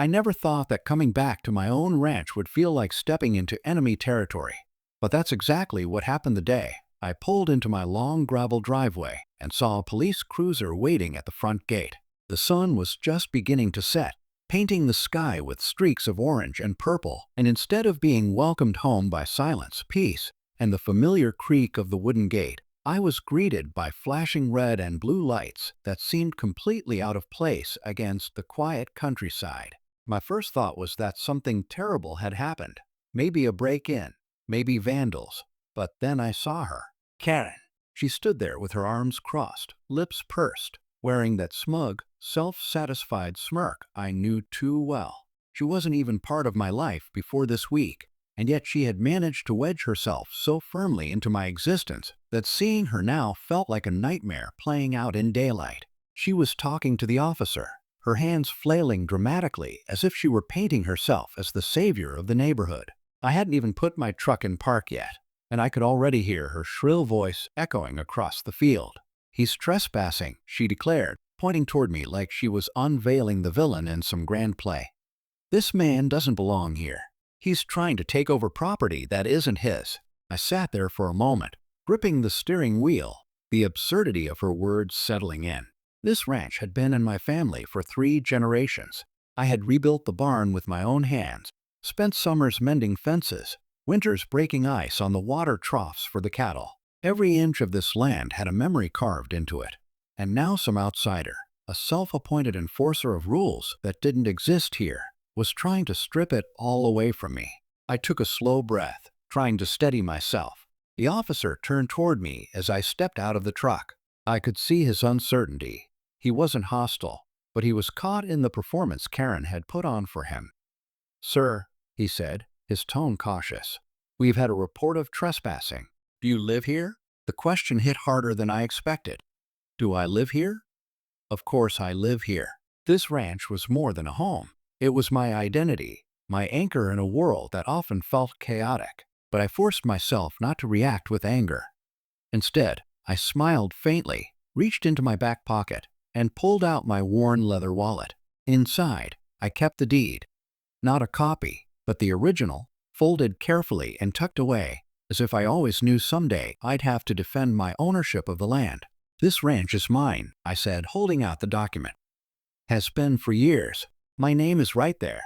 I never thought that coming back to my own ranch would feel like stepping into enemy territory. But that's exactly what happened the day I pulled into my long gravel driveway and saw a police cruiser waiting at the front gate. The sun was just beginning to set, painting the sky with streaks of orange and purple, and instead of being welcomed home by silence, peace, and the familiar creak of the wooden gate, I was greeted by flashing red and blue lights that seemed completely out of place against the quiet countryside. My first thought was that something terrible had happened. Maybe a break-in, maybe vandals. But then I saw her. Karen. She stood there with her arms crossed, lips pursed, wearing that smug, self-satisfied smirk I knew too well. She wasn't even part of my life before this week, and yet she had managed to wedge herself so firmly into my existence that seeing her now felt like a nightmare playing out in daylight. She was talking to the officer, her hands flailing dramatically as if she were painting herself as the savior of the neighborhood. I hadn't even put my truck in park yet, and I could already hear her shrill voice echoing across the field. "He's trespassing," she declared, pointing toward me like she was unveiling the villain in some grand play. "This man doesn't belong here. He's trying to take over property that isn't his." I sat there for a moment, gripping the steering wheel, the absurdity of her words settling in. This ranch had been in my family for 3 generations. I had rebuilt the barn with my own hands, spent summers mending fences, winters breaking ice on the water troughs for the cattle. Every inch of this land had a memory carved into it. And now some outsider, a self-appointed enforcer of rules that didn't exist here, was trying to strip it all away from me. I took a slow breath, trying to steady myself. The officer turned toward me as I stepped out of the truck. I could see his uncertainty. He wasn't hostile, but he was caught in the performance Karen had put on for him. "Sir," he said, his tone cautious, "we've had a report of trespassing. Do you live here?" The question hit harder than I expected. Do I live here? Of course I live here. This ranch was more than a home. It was my identity, my anchor in a world that often felt chaotic. But I forced myself not to react with anger. Instead, I smiled faintly, reached into my back pocket, and pulled out my worn leather wallet. Inside, I kept the deed. Not a copy, but the original, folded carefully and tucked away, as if I always knew someday I'd have to defend my ownership of the land. "This ranch is mine," I said, holding out the document. "Has been for years. My name is right there."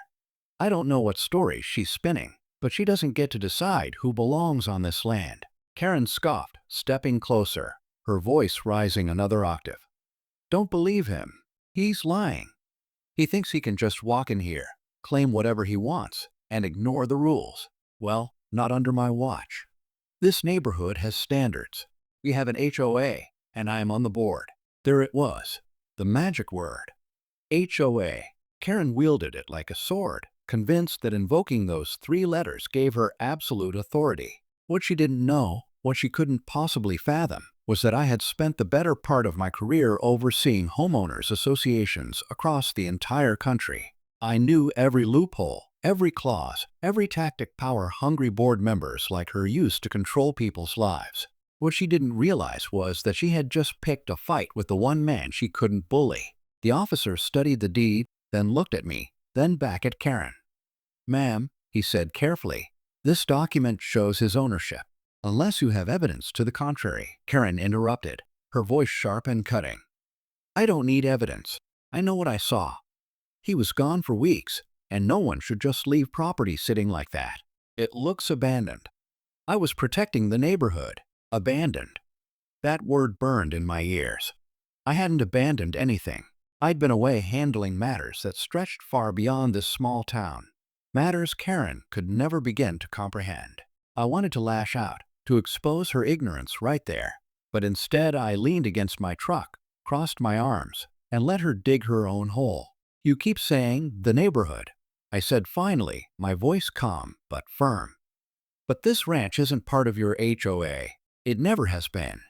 I don't know what stories she's spinning, but she doesn't get to decide who belongs on this land. Karen scoffed, stepping closer, her voice rising another octave. "Don't believe him. He's lying. He thinks he can just walk in here, claim whatever he wants, and ignore the rules. Well, not under my watch. This neighborhood has standards. We have an HOA, and I am on the board." There it was, the magic word. HOA. Karen wielded it like a sword, convinced that invoking those 3 letters gave her absolute authority. What she didn't know, what she couldn't possibly fathom, was that I had spent the better part of my career overseeing homeowners associations across the entire country. I knew every loophole, every clause, every tactic power-hungry board members like her used to control people's lives. What she didn't realize was that she had just picked a fight with the one man she couldn't bully. The officer studied the deed, then looked at me, then back at Karen. "Ma'am," he said carefully, "this document shows his ownership. Unless you have evidence to the contrary." Karen interrupted, her voice sharp and cutting. "I don't need evidence. I know what I saw. He was gone for weeks, and no one should just leave property sitting like that. It looks abandoned. I was protecting the neighborhood. Abandoned. That word burned in my ears. I hadn't abandoned anything. I'd been away handling matters that stretched far beyond this small town. Matters Karen could never begin to comprehend. I wanted to lash out, to expose her ignorance right there. But instead I leaned against my truck, crossed my arms, and let her dig her own hole. "You keep saying the neighborhood," I said finally, my voice calm but firm. "But this ranch isn't part of your HOA. It never has been.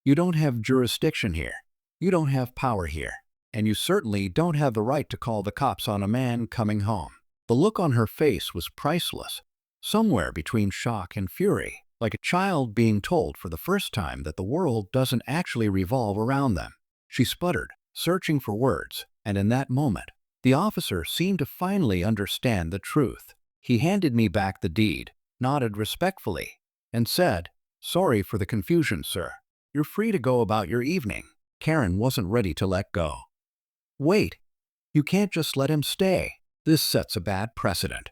You don't have jurisdiction here. You don't have power here. And you certainly don't have the right to call the cops on a man coming home." The look on her face was priceless, somewhere between shock and fury, like a child being told for the first time that the world doesn't actually revolve around them. She sputtered, searching for words, and in that moment, The officer seemed to finally understand the truth. He handed me back the deed, nodded respectfully, and said, "Sorry for the confusion, sir. You're free to go about your evening." Karen wasn't ready to let go. "Wait, you can't just let him stay. This sets a bad precedent.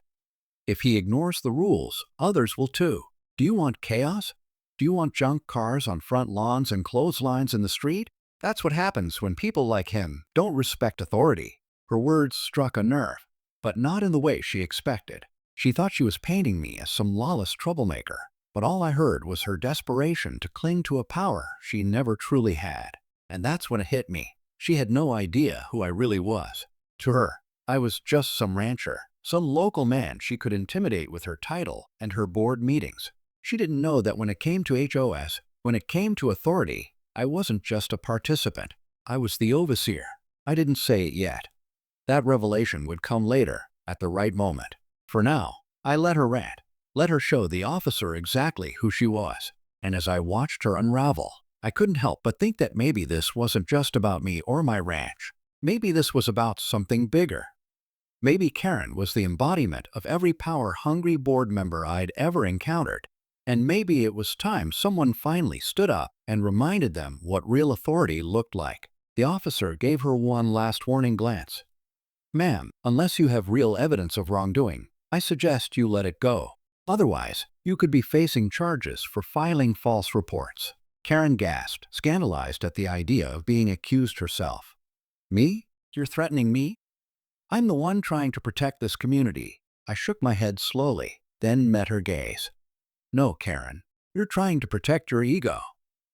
If he ignores the rules, others will too. Do you want chaos? Do you want junk cars on front lawns and clotheslines in the street? That's what happens when people like him don't respect authority." Her words struck a nerve, but not in the way she expected. She thought she was painting me as some lawless troublemaker, but all I heard was her desperation to cling to a power she never truly had. And that's when it hit me. She had no idea who I really was. To her, I was just some rancher, some local man she could intimidate with her title and her board meetings. She didn't know that when it came to HOS, when it came to authority, I wasn't just a participant. I was the overseer. I didn't say it yet. That revelation would come later, at the right moment. For now, I let her rant, let her show the officer exactly who she was. And as I watched her unravel, I couldn't help but think that maybe this wasn't just about me or my ranch. Maybe this was about something bigger. Maybe Karen was the embodiment of every power-hungry board member I'd ever encountered. And maybe it was time someone finally stood up and reminded them what real authority looked like. The officer gave her one last warning glance. "Ma'am, unless you have real evidence of wrongdoing, I suggest you let it go. Otherwise, you could be facing charges for filing false reports." Karen gasped, scandalized at the idea of being accused herself. "Me? You're threatening me? I'm the one trying to protect this community." I shook my head slowly, then met her gaze. "No, Karen, you're trying to protect your ego.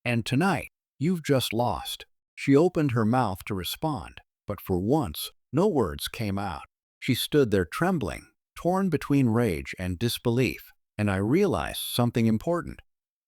And tonight, you've just lost." She opened her mouth to respond, but for once, no words came out. She stood there trembling, torn between rage and disbelief, and I realized something important.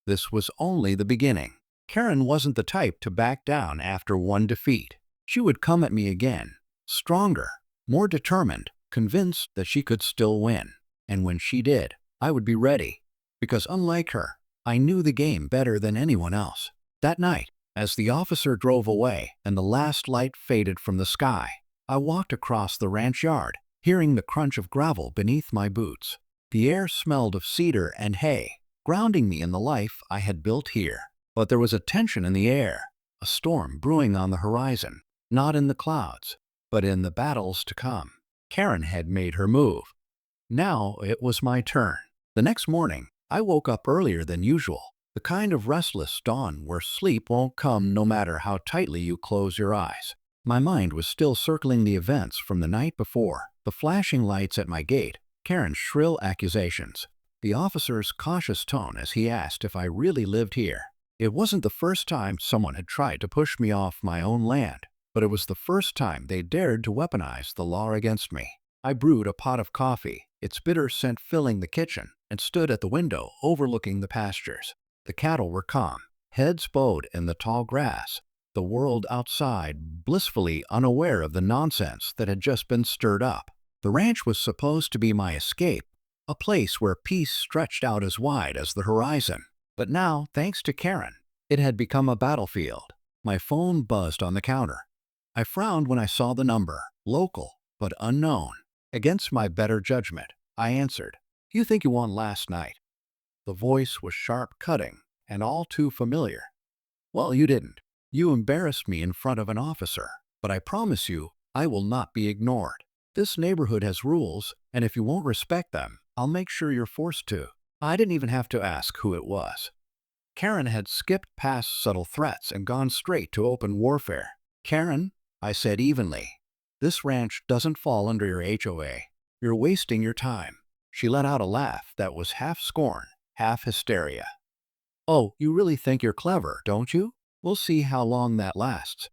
This was only the beginning. Karen wasn't the type to back down after one defeat. She would come at me again, stronger, more determined, convinced that she could still win. And when she did, I would be ready. Because unlike her, I knew the game better than anyone else. That night, as the officer drove away and the last light faded from the sky, I walked across the ranch yard, hearing the crunch of gravel beneath my boots. The air smelled of cedar and hay, grounding me in the life I had built here. But there was a tension in the air, a storm brewing on the horizon, not in the clouds, but in the battles to come. Karen had made her move. Now it was my turn. The next morning, I woke up earlier than usual, the kind of restless dawn where sleep won't come no matter how tightly you close your eyes. My mind was still circling the events from the night before, the flashing lights at my gate, Karen's shrill accusations, the officer's cautious tone as he asked if I really lived here. It wasn't the first time someone had tried to push me off my own land, but it was the first time they dared to weaponize the law against me. I brewed a pot of coffee, its bitter scent filling the kitchen, and stood at the window overlooking the pastures. The cattle were calm, heads bowed in the tall grass, the world outside blissfully unaware of the nonsense that had just been stirred up. The ranch was supposed to be my escape, a place where peace stretched out as wide as the horizon. But now, thanks to Karen, it had become a battlefield. My phone buzzed on the counter. I frowned when I saw the number, local, but unknown. Against my better judgment, I answered, "You think you won last night." The voice was sharp, cutting, and all too familiar. "Well, you didn't. You embarrassed me in front of an officer, but I promise you, I will not be ignored. This neighborhood has rules, and if you won't respect them, I'll make sure you're forced to." I didn't even have to ask who it was. Karen had skipped past subtle threats and gone straight to open warfare. "Karen," I said evenly, "this ranch doesn't fall under your HOA. You're wasting your time." She let out a laugh that was half scorn, half hysteria. "Oh, you really think you're clever, don't you? We'll see how long that lasts.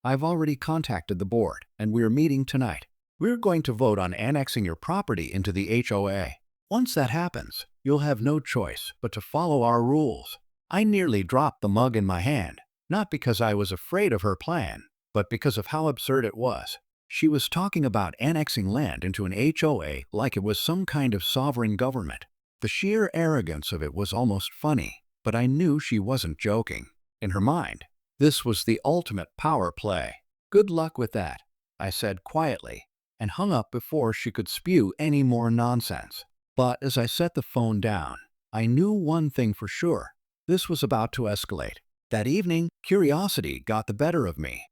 I've already contacted the board, and we're meeting tonight. We're going to vote on annexing your property into the HOA. Once that happens, you'll have no choice but to follow our rules." I nearly dropped the mug in my hand, not because I was afraid of her plan, but because of how absurd it was. She was talking about annexing land into an HOA like it was some kind of sovereign government. The sheer arrogance of it was almost funny, but I knew she wasn't joking. In her mind, this was the ultimate power play. "Good luck with that," I said quietly. and hung up before she could spew any more nonsense. But as I set the phone down, I knew one thing for sure. This was about to escalate. That evening, curiosity got the better of me.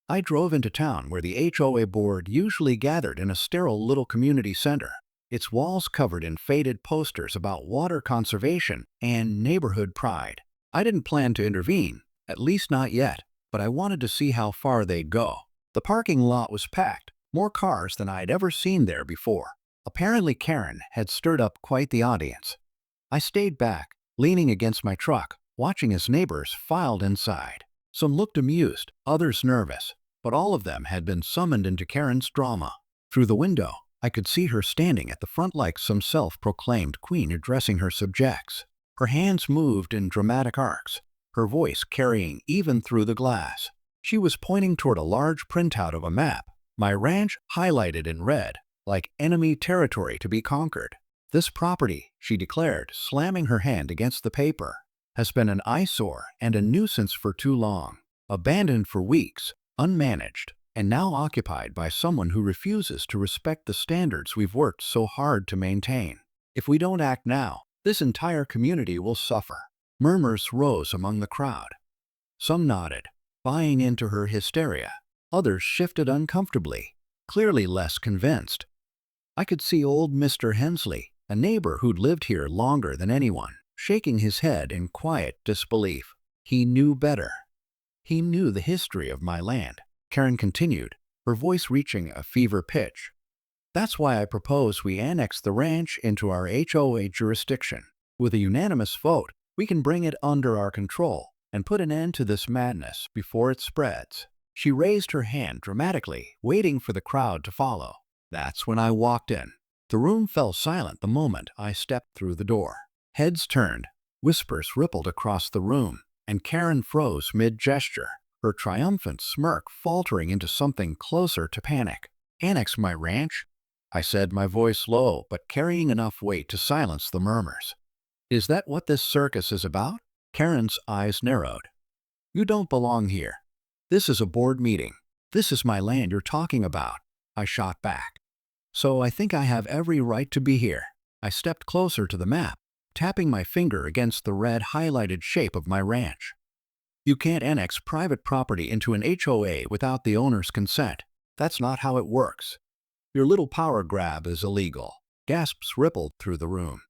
I drove into town where the HOA board usually gathered in a sterile little community center, its walls covered in faded posters about water conservation and neighborhood pride. I didn't plan to intervene, at least not yet, but I wanted to see how far they'd go. The parking lot was packed, more cars than I'd ever seen there before. Apparently Karen had stirred up quite the audience. I stayed back, leaning against my truck, watching as neighbors filed inside. Some looked amused, others nervous, but all of them had been summoned into Karen's drama. Through the window, I could see her standing at the front like some self-proclaimed queen addressing her subjects. Her hands moved in dramatic arcs, her voice carrying even through the glass. She was pointing toward a large printout of a map, my ranch highlighted in red, like enemy territory to be conquered. This property, she declared, slamming her hand against the paper, has been an eyesore and a nuisance for too long. Abandoned for weeks, unmanaged, and now occupied by someone who refuses to respect the standards we've worked so hard to maintain. If we don't act now, this entire community will suffer. Murmurs rose among the crowd. Some nodded, buying into her hysteria. Others shifted uncomfortably, clearly less convinced. I could see old Mr. Hensley, a neighbor who'd lived here longer than anyone, shaking his head in quiet disbelief. He knew better. He knew the history of my land, Karen continued, her voice reaching a fever pitch. That's why I propose we annex the ranch into our HOA jurisdiction. With a unanimous vote, we can bring it under our control and put an end to this madness before it spreads. She raised her hand dramatically, waiting for the crowd to follow. That's when I walked in. The room fell silent the moment I stepped through the door. Heads turned, whispers rippled across the room, and Karen froze mid-gesture, her triumphant smirk faltering into something closer to panic. "Annex my ranch?" I said, my voice low but carrying enough weight to silence the murmurs. "Is that what this circus is about?" Karen's eyes narrowed. "You don't belong here. This is a board meeting. This is my land you're talking about," I shot back. "So I think I have every right to be here." I stepped closer to the map, tapping my finger against the red highlighted shape of my ranch. "You can't annex private property into an HOA without the owner's consent. That's not how it works. Your little power grab is illegal." Gasps rippled through the room.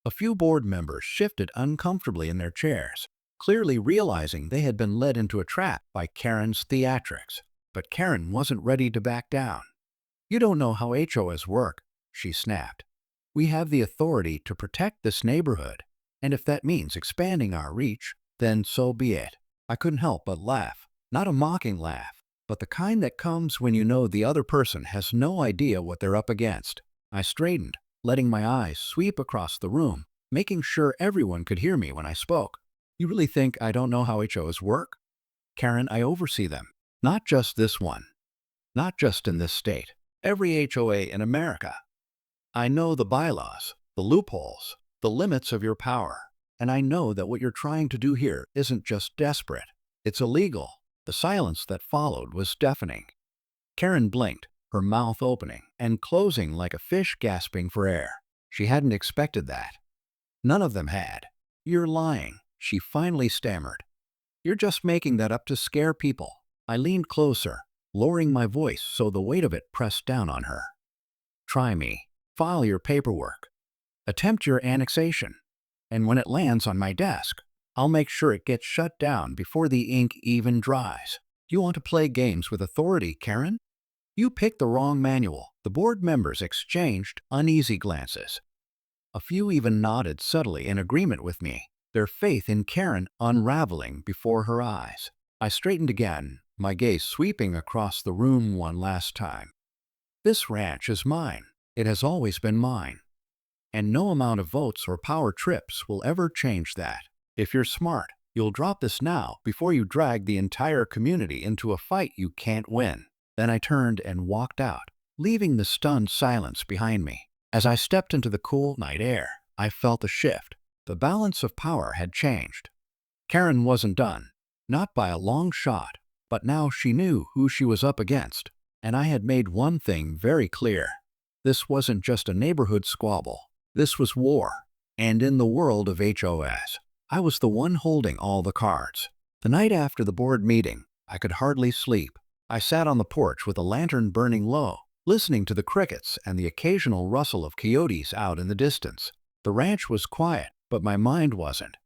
A few board members shifted uncomfortably in their chairs, clearly realizing they had been led into a trap by Karen's theatrics. But Karen wasn't ready to back down. "You don't know how HOAs work," she snapped. "We have the authority to protect this neighborhood, and if that means expanding our reach, then so be it." I couldn't help but laugh, not a mocking laugh, but the kind that comes when you know the other person has no idea what they're up against. I straightened, letting my eyes sweep across the room, making sure everyone could hear me when I spoke. "You really think I don't know how HOAs work? Karen, I oversee them. Not just this one. Not just in this state. Every HOA in America. I know the bylaws, the loopholes, the limits of your power, and I know that what you're trying to do here isn't just desperate. It's illegal." The silence that followed was deafening. Karen blinked, her mouth opening and closing like a fish gasping for air. She hadn't expected that. None of them had. "You're lying," she finally stammered. "You're just making that up to scare people." I leaned closer, lowering my voice so the weight of it pressed down on her. "Try me. File your paperwork. Attempt your annexation. And when it lands on my desk, I'll make sure it gets shut down before the ink even dries." "You want to play games with authority, Karen? You picked the wrong manual." The board members exchanged uneasy glances. A few even nodded subtly in agreement with me, their faith in Karen unraveling before her eyes. I straightened again, my gaze sweeping across the room one last time. "This ranch is mine. It has always been mine. And no amount of votes or power trips will ever change that. If you're smart, you'll drop this now before you drag the entire community into a fight you can't win." Then I turned and walked out, leaving the stunned silence behind me. As I stepped into the cool night air, I felt a shift. The balance of power had changed. Karen wasn't done, not by a long shot, but now she knew who she was up against. And I had made one thing very clear. This wasn't just a neighborhood squabble. This was war. And in the world of HOS, I was the one holding all the cards. The night after the board meeting, I could hardly sleep. I sat on the porch with a lantern burning low, listening to the crickets and the occasional rustle of coyotes out in the distance. The ranch was quiet, but my mind wasn't.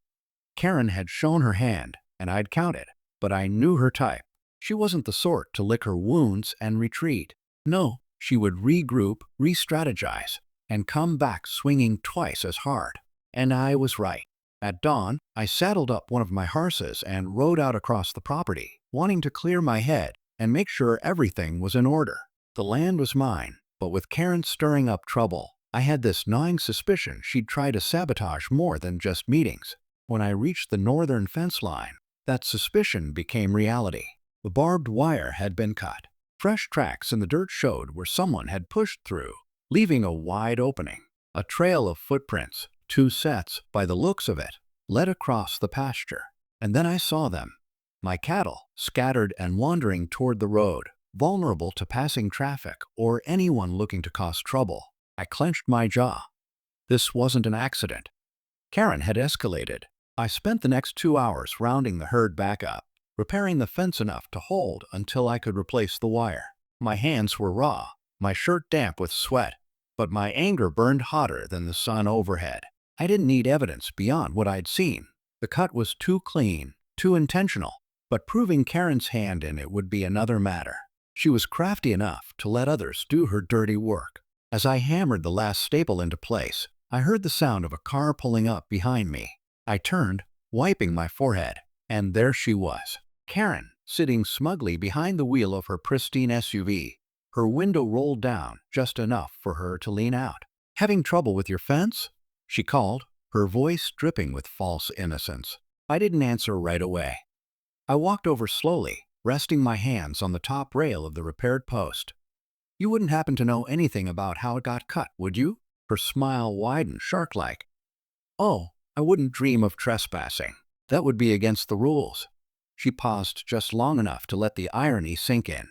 Karen had shown her hand, and I'd counted, but I knew her type. She wasn't the sort to lick her wounds and retreat. No, she would regroup, re-strategize, and come back swinging twice as hard. And I was right. At dawn, I saddled up one of my horses and rode out across the property, wanting to clear my head and make sure everything was in order. The land was mine, but with Karen stirring up trouble, I had this gnawing suspicion she'd try to sabotage more than just meetings. When I reached the northern fence line, that suspicion became reality. The barbed wire had been cut. Fresh tracks in the dirt showed where someone had pushed through, leaving a wide opening. A trail of footprints, 2 sets, by the looks of it, led across the pasture. And then I saw them. My cattle, scattered and wandering toward the road, vulnerable to passing traffic or anyone looking to cause trouble. I clenched my jaw. This wasn't an accident. Karen had escalated. I spent the next 2 hours rounding the herd back up, repairing the fence enough to hold until I could replace the wire. My hands were raw, my shirt damp with sweat, but my anger burned hotter than the sun overhead. I didn't need evidence beyond what I'd seen. The cut was too clean, too intentional, but proving Karen's hand in it would be another matter. She was crafty enough to let others do her dirty work. As I hammered the last staple into place, I heard the sound of a car pulling up behind me. I turned, wiping my forehead, and there she was, Karen, sitting smugly behind the wheel of her pristine SUV. Her window rolled down just enough for her to lean out. "Having trouble with your fence?" she called, her voice dripping with false innocence. I didn't answer right away. I walked over slowly, resting my hands on the top rail of the repaired post. "You wouldn't happen to know anything about how it got cut, would you?" Her smile widened shark-like. "Oh, I wouldn't dream of trespassing. That would be against the rules." She paused just long enough to let the irony sink in.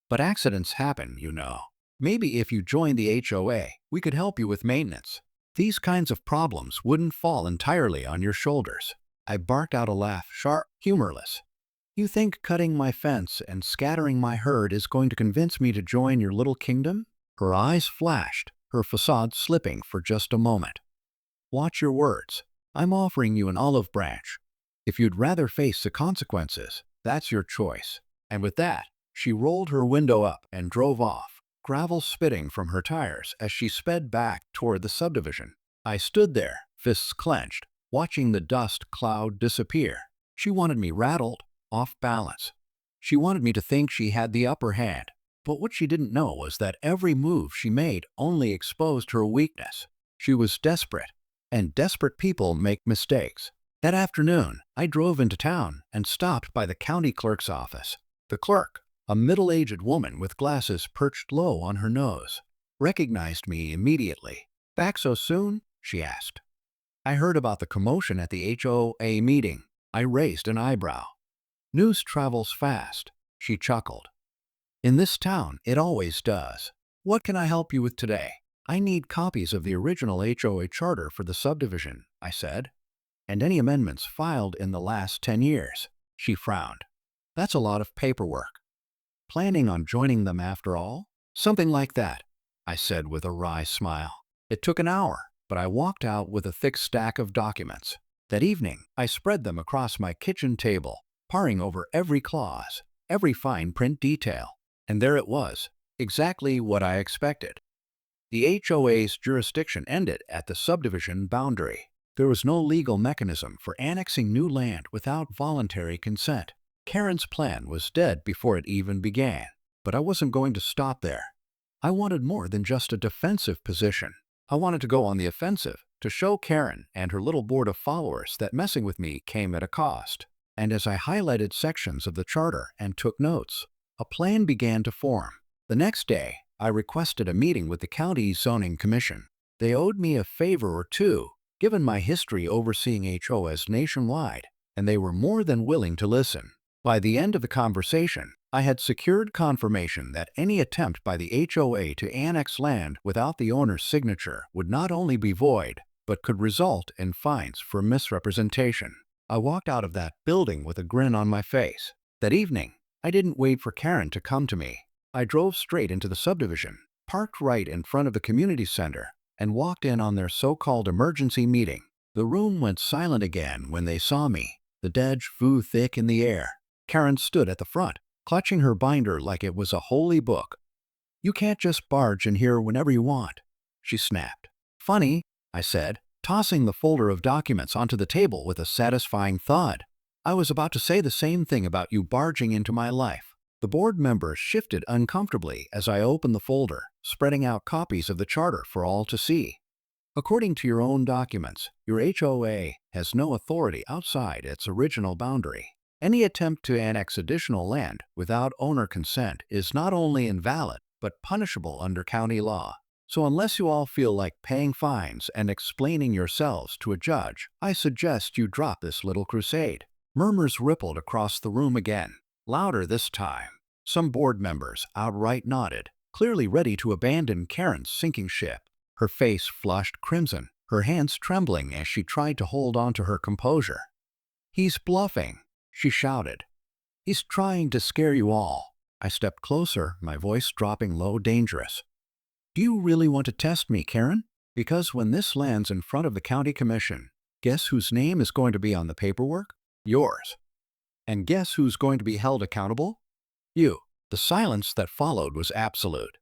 "But accidents happen, you know. Maybe if you joined the HOA, we could help you with maintenance. These kinds of problems wouldn't fall entirely on your shoulders." I barked out a laugh, sharp, humorless. "You think cutting my fence and scattering my herd is going to convince me to join your little kingdom?" Her eyes flashed, her facade slipping for just a moment. "Watch your words. I'm offering you an olive branch. If you'd rather face the consequences, that's your choice." And with that, she rolled her window up and drove off, gravel spitting from her tires as she sped back toward the subdivision. I stood there, fists clenched, watching the dust cloud disappear. She wanted me rattled, off balance. She wanted me to think she had the upper hand. But what she didn't know was that every move she made only exposed her weakness. She was desperate, and desperate people make mistakes. That afternoon, I drove into town and stopped by the county clerk's office. The clerk, a middle-aged woman with glasses perched low on her nose, recognized me immediately. "Back so soon?" she asked. "I heard about the commotion at the HOA meeting." I raised an eyebrow. "News travels fast," she chuckled. "In this town, it always does. What can I help you with today?" "I need copies of the original HOA charter for the subdivision," I said, "and any amendments filed in the last 10 years. She frowned. "That's a lot of paperwork. Planning on joining them after all?" "Something like that," I said with a wry smile. It took an hour, but I walked out with a thick stack of documents. That evening, I spread them across my kitchen table, poring over every clause, every fine print detail. And there it was, exactly what I expected. The HOA's jurisdiction ended at the subdivision boundary. There was no legal mechanism for annexing new land without voluntary consent. Karen's plan was dead before it even began. But I wasn't going to stop there. I wanted more than just a defensive position. I wanted to go on the offensive, to show Karen and her little board of followers that messing with me came at a cost. And as I highlighted sections of the charter and took notes, a plan began to form. The next day, I requested a meeting with the county zoning commission. They owed me a favor or two, given my history overseeing HOAs nationwide, and they were more than willing to listen. By the end of the conversation, I had secured confirmation that any attempt by the HOA to annex land without the owner's signature would not only be void, but could result in fines for misrepresentation. I walked out of that building with a grin on my face. That evening, I didn't wait for Karen to come to me. I drove straight into the subdivision, parked right in front of the community center, and walked in on their so-called emergency meeting. The room went silent again when they saw me. The dead flew thick in the air. Karen stood at the front, clutching her binder like it was a holy book. "You can't just barge in here whenever you want," she snapped. "Funny," I said, tossing the folder of documents onto the table with a satisfying thud. "I was about to say the same thing about you barging into my life." The board members shifted uncomfortably as I opened the folder, spreading out copies of the charter for all to see. "According to your own documents, your HOA has no authority outside its original boundary. Any attempt to annex additional land without owner consent is not only invalid, but punishable under county law. So unless you all feel like paying fines and explaining yourselves to a judge, I suggest you drop this little crusade." Murmurs rippled across the room again, louder this time. Some board members outright nodded, clearly ready to abandon Karen's sinking ship. Her face flushed crimson, her hands trembling as she tried to hold on to her composure. "He's bluffing," she shouted. "He's trying to scare you all." I stepped closer, my voice dropping low, dangerous. "Do you really want to test me, Karen? Because when this lands in front of the county commission, guess whose name is going to be on the paperwork? Yours. And guess who's going to be held accountable? You." The silence that followed was absolute.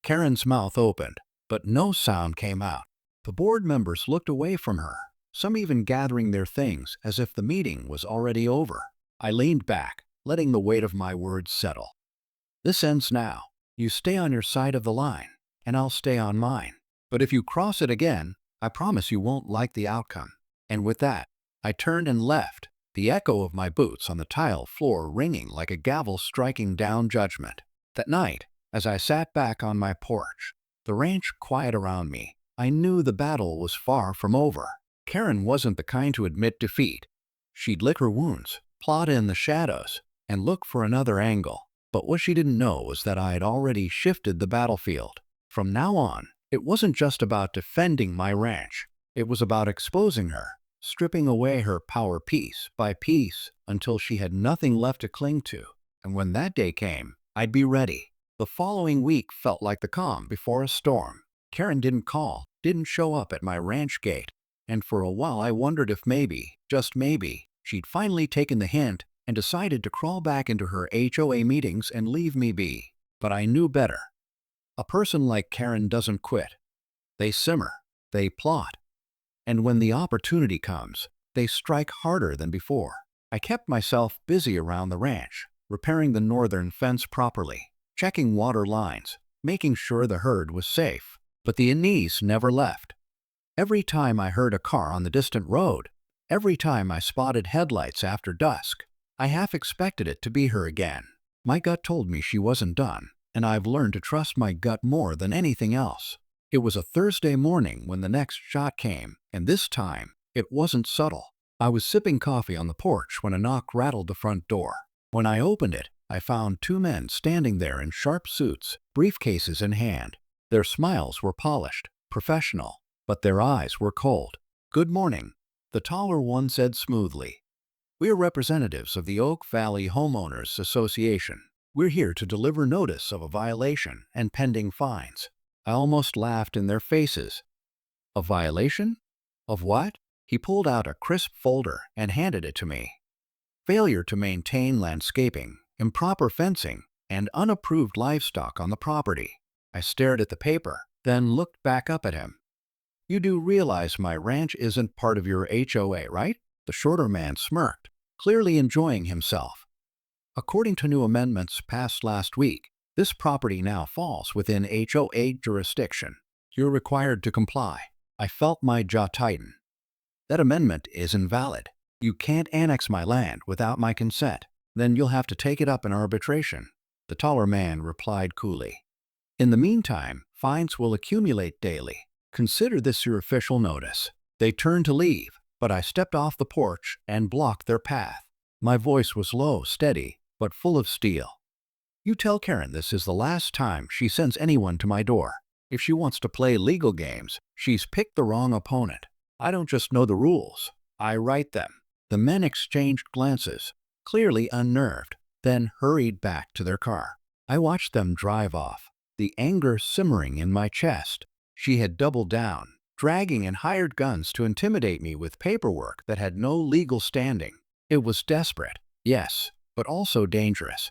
Karen's mouth opened, but no sound came out. The board members looked away from her, some even gathering their things as if the meeting was already over. I leaned back, letting the weight of my words settle. "This ends now. You stay on your side of the line, and I'll stay on mine. But if you cross it again, I promise you won't like the outcome." And with that, I turned and left, the echo of my boots on the tile floor ringing like a gavel striking down judgment. That night, as I sat back on my porch, the ranch quiet around me, I knew the battle was far from over. Karen wasn't the kind to admit defeat. She'd lick her wounds, plot in the shadows, and look for another angle. But what she didn't know was that I had already shifted the battlefield. From now on, it wasn't just about defending my ranch. It was about exposing her, stripping away her power piece by piece until she had nothing left to cling to. And when that day came, I'd be ready. The following week felt like the calm before a storm. Karen didn't call, didn't show up at my ranch gate, and for a while I wondered if maybe, just maybe, she'd finally taken the hint and decided to crawl back into her HOA meetings and leave me be. But I knew better. A person like Karen doesn't quit. They simmer, they plot, and when the opportunity comes, they strike harder than before. I kept myself busy around the ranch, repairing the northern fence properly, checking water lines, making sure the herd was safe. But the unease never left. Every time I heard a car on the distant road, every time I spotted headlights after dusk, I half expected it to be her again. My gut told me she wasn't done, and I've learned to trust my gut more than anything else. It was a Thursday morning when the next shot came, and this time, it wasn't subtle. I was sipping coffee on the porch when a knock rattled the front door. When I opened it, I found two men standing there in sharp suits, briefcases in hand. Their smiles were polished, professional, but their eyes were cold. "Good morning," the taller one said smoothly. "We are representatives of the Oak Valley Homeowners Association. We're here to deliver notice of a violation and pending fines." I almost laughed in their faces. "A violation? Of what?" He pulled out a crisp folder and handed it to me. "Failure to maintain landscaping, improper fencing, and unapproved livestock on the property." I stared at the paper, then looked back up at him. "You do realize my ranch isn't part of your HOA, right?" The shorter man smirked, clearly enjoying himself. "According to new amendments passed last week, this property now falls within HOA jurisdiction. You're required to comply." I felt my jaw tighten. "That amendment is invalid. You can't annex my land without my consent. Then you'll have to take it up in arbitration," the taller man replied coolly. "In the meantime, fines will accumulate daily. Consider this your official notice." They turned to leave, but I stepped off the porch and blocked their path. My voice was low, steady, but full of steel. You tell Karen this is the last time she sends anyone to my door. If she wants to play legal games, she's picked the wrong opponent. I don't just know the rules, I write them." The men exchanged glances, clearly unnerved, then hurried back to their car. I watched them drive off, the anger simmering in my chest. She had doubled down, dragging and hired guns to intimidate me with paperwork that had no legal standing. It was desperate, yes, but also dangerous.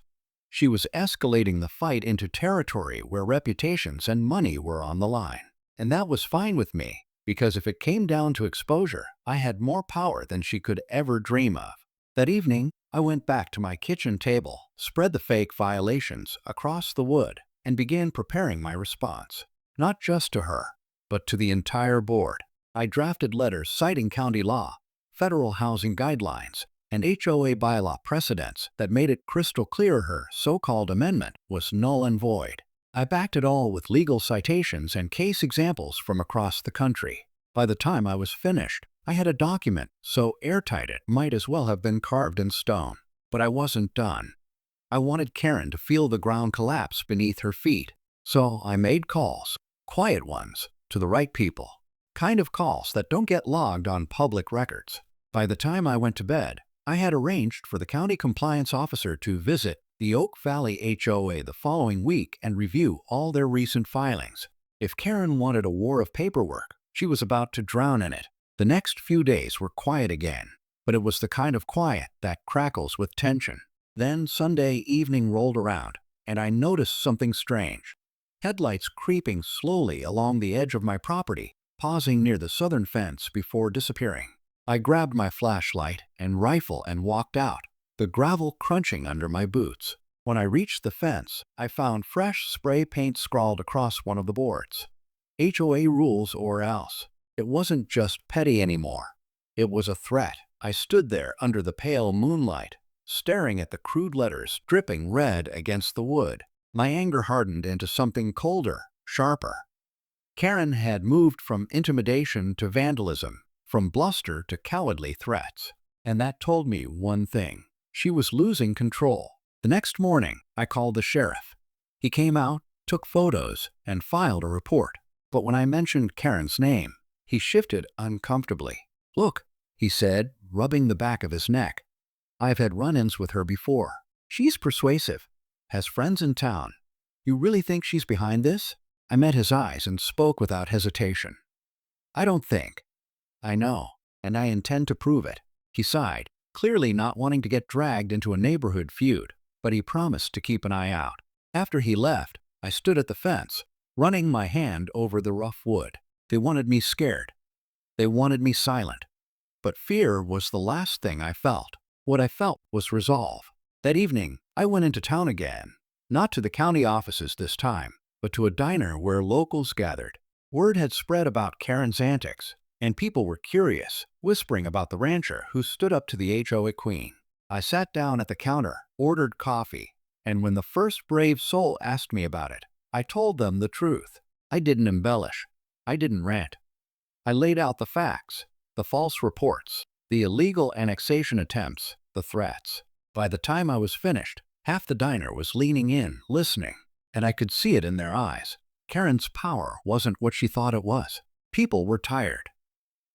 She was escalating the fight into territory where reputations and money were on the line. And that was fine with me, because if it came down to exposure, I had more power than she could ever dream of. That evening, I went back to my kitchen table, spread the fake violations across the wood, and began preparing my response. Not just to her, but to the entire board. I drafted letters citing county law, federal housing guidelines, and HOA bylaw precedents that made it crystal clear her so-called amendment was null and void. I backed it all with legal citations and case examples from across the country. By the time I was finished, I had a document so airtight it might as well have been carved in stone. But I wasn't done. I wanted Karen to feel the ground collapse beneath her feet. So I made calls, quiet ones, to the right people. Kind of calls that don't get logged on public records. By the time I went to bed, I had arranged for the county compliance officer to visit the Oak Valley HOA the following week and review all their recent filings. If Karen wanted a war of paperwork, she was about to drown in it. The next few days were quiet again, but it was the kind of quiet that crackles with tension. Then Sunday evening rolled around, and I noticed something strange. Headlights creeping slowly along the edge of my property, pausing near the southern fence before disappearing. I grabbed my flashlight and rifle and walked out, the gravel crunching under my boots. When I reached the fence, I found fresh spray paint scrawled across one of the boards. HOA rules or else. It wasn't just petty anymore. It was a threat. I stood there under the pale moonlight, staring at the crude letters dripping red against the wood. My anger hardened into something colder, sharper. Karen had moved from intimidation to vandalism, from bluster to cowardly threats. And that told me one thing. She was losing control. The next morning, I called the sheriff. He came out, took photos, and filed a report. But when I mentioned Karen's name, he shifted uncomfortably. "Look," he said, rubbing the back of his neck. "I've had run-ins with her before. She's persuasive, has friends in town. You really think she's behind this?" I met his eyes and spoke without hesitation. "I don't think. I know, and I intend to prove it." He sighed, clearly not wanting to get dragged into a neighborhood feud, but he promised to keep an eye out. After he left, I stood at the fence, running my hand over the rough wood. They wanted me scared. They wanted me silent. But fear was the last thing I felt. What I felt was resolve. That evening, I went into town again, not to the county offices this time, but to a diner where locals gathered. Word had spread about Karen's antics, and people were curious, whispering about the rancher who stood up to the HOA queen. I sat down at the counter, ordered coffee, and when the first brave soul asked me about it, I told them the truth. I didn't embellish. I didn't rant. I laid out the facts, the false reports, the illegal annexation attempts, the threats. By the time I was finished, half the diner was leaning in, listening, and I could see it in their eyes. Karen's power wasn't what she thought it was. People were tired.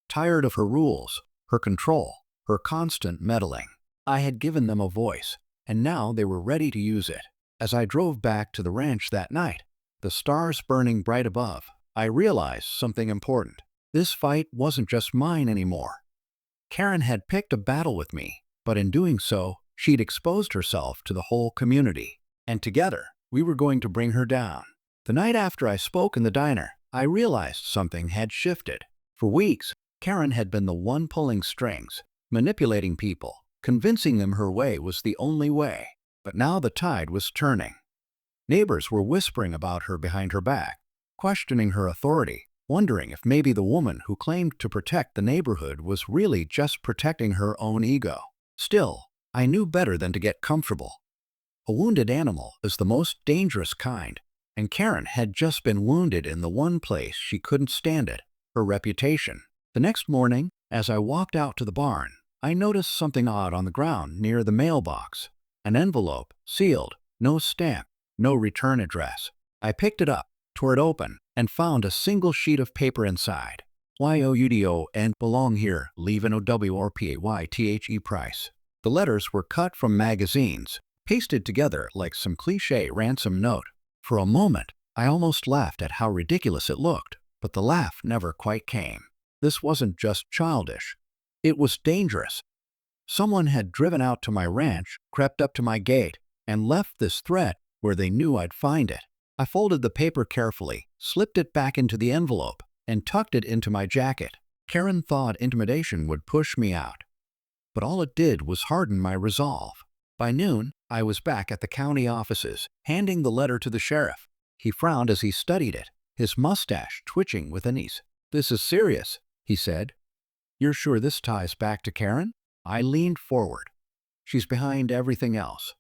Tired of her rules, her control, her constant meddling. I had given them a voice, and now they were ready to use it. As I drove back to the ranch that night, the stars burning bright above, I realized something important. This fight wasn't just mine anymore. Karen had picked a battle with me, but in doing so, she'd exposed herself to the whole community. And together, we were going to bring her down. The night after I spoke in the diner, I realized something had shifted. For weeks, Karen had been the one pulling strings, manipulating people, convincing them her way was the only way. But now the tide was turning. Neighbors were whispering about her behind her back, questioning her authority, wondering if maybe the woman who claimed to protect the neighborhood was really just protecting her own ego. Still, I knew better than to get comfortable. A wounded animal is the most dangerous kind, and Karen had just been wounded in the one place she couldn't stand it, her reputation. The next morning, as I walked out to the barn, I noticed something odd on the ground near the mailbox. An envelope, sealed, No stamp, no return address. I picked it up, tore it open, and found a single sheet of paper inside. YOUDO and belong here, leave an OW or PAYTHE price. The letters were cut from magazines, pasted together like some cliché ransom note. For a moment, I almost laughed at how ridiculous it looked, but the laugh never quite came. This wasn't just childish. It was dangerous. Someone had driven out to my ranch, crept up to my gate, and left this threat where they knew I'd find it. I folded the paper carefully, slipped it back into the envelope, and tucked it into my jacket. Karen thought intimidation would push me out, but all it did was harden my resolve. By noon, I was back at the county offices, handing the letter to the sheriff. He frowned as he studied it, his mustache twitching with unease. "This is serious," he said. "You're sure this ties back to Karen?" I leaned forward. "She's behind everything else.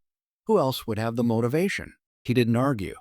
Who else would have the motivation?" He didn't argue.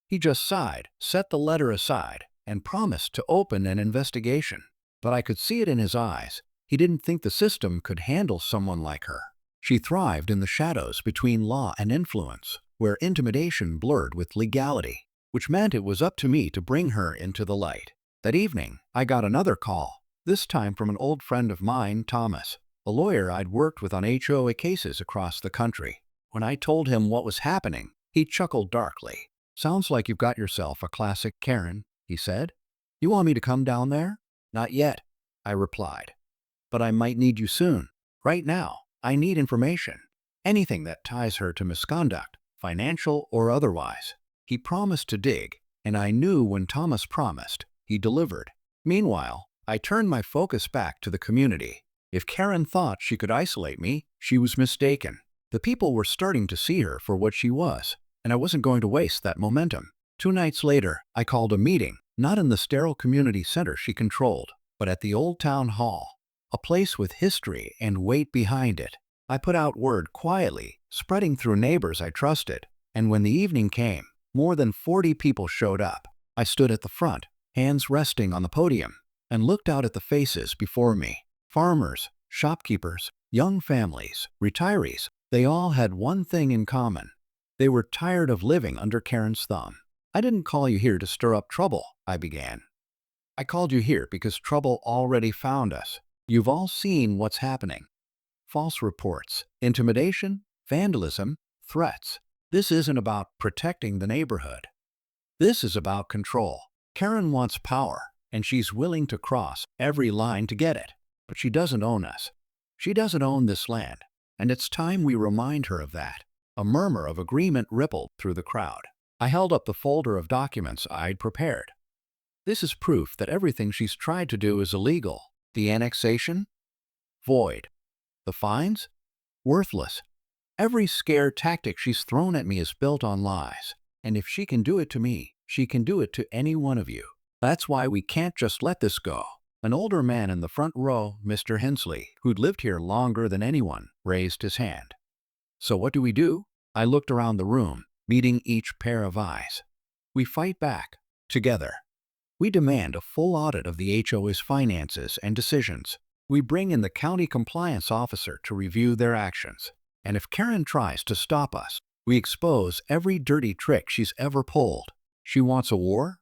He just sighed, set the letter aside, and promised to open an investigation. But I could see it in his eyes. He didn't think the system could handle someone like her. She thrived in the shadows between law and influence, where intimidation blurred with legality, which meant it was up to me to bring her into the light. That evening, I got another call, this time from an old friend of mine, Thomas, a lawyer I'd worked with on HOA cases across the country. When I told him what was happening, he chuckled darkly. "Sounds like you've got yourself a classic Karen," he said. "You want me to come down there?" "Not yet," I replied. "But I might need you soon. Right now, I need information. Anything that ties her to misconduct, financial or otherwise." He promised to dig, and I knew when Thomas promised, he delivered. Meanwhile, I turned my focus back to the community. If Karen thought she could isolate me, she was mistaken. The people were starting to see her for what she was, and I wasn't going to waste that momentum. 2 nights later, I called a meeting, not in the sterile community center she controlled, but at the old town hall, a place with history and weight behind it. I put out word quietly, spreading through neighbors I trusted, and when the evening came, more than 40 people showed up. I stood at the front, hands resting on the podium, and looked out at the faces before me. Farmers, shopkeepers, young families, retirees, they all had one thing in common. They were tired of living under Karen's thumb. "I didn't call you here to stir up trouble," I began. "I called you here because trouble already found us. You've all seen what's happening. False reports, intimidation, vandalism, threats. This isn't about protecting the neighborhood. This is about control. Karen wants power, and she's willing to cross every line to get it. But she doesn't own us. She doesn't own this land, and it's time we remind her of that." A murmur of agreement rippled through the crowd. I held up the folder of documents I'd prepared. "This is proof that everything she's tried to do is illegal. The annexation? Void. The fines? Worthless. Every scare tactic she's thrown at me is built on lies. And if she can do it to me, she can do it to any one of you. That's why we can't just let this go." An older man in the front row, Mr. Hensley, who'd lived here longer than anyone, raised his hand. "So what do we do?" I looked around the room, meeting each pair of eyes. "We fight back, together. We demand a full audit of the HOA's finances and decisions. We bring in the county compliance officer to review their actions. And if Karen tries to stop us, we expose every dirty trick she's ever pulled. She wants a war?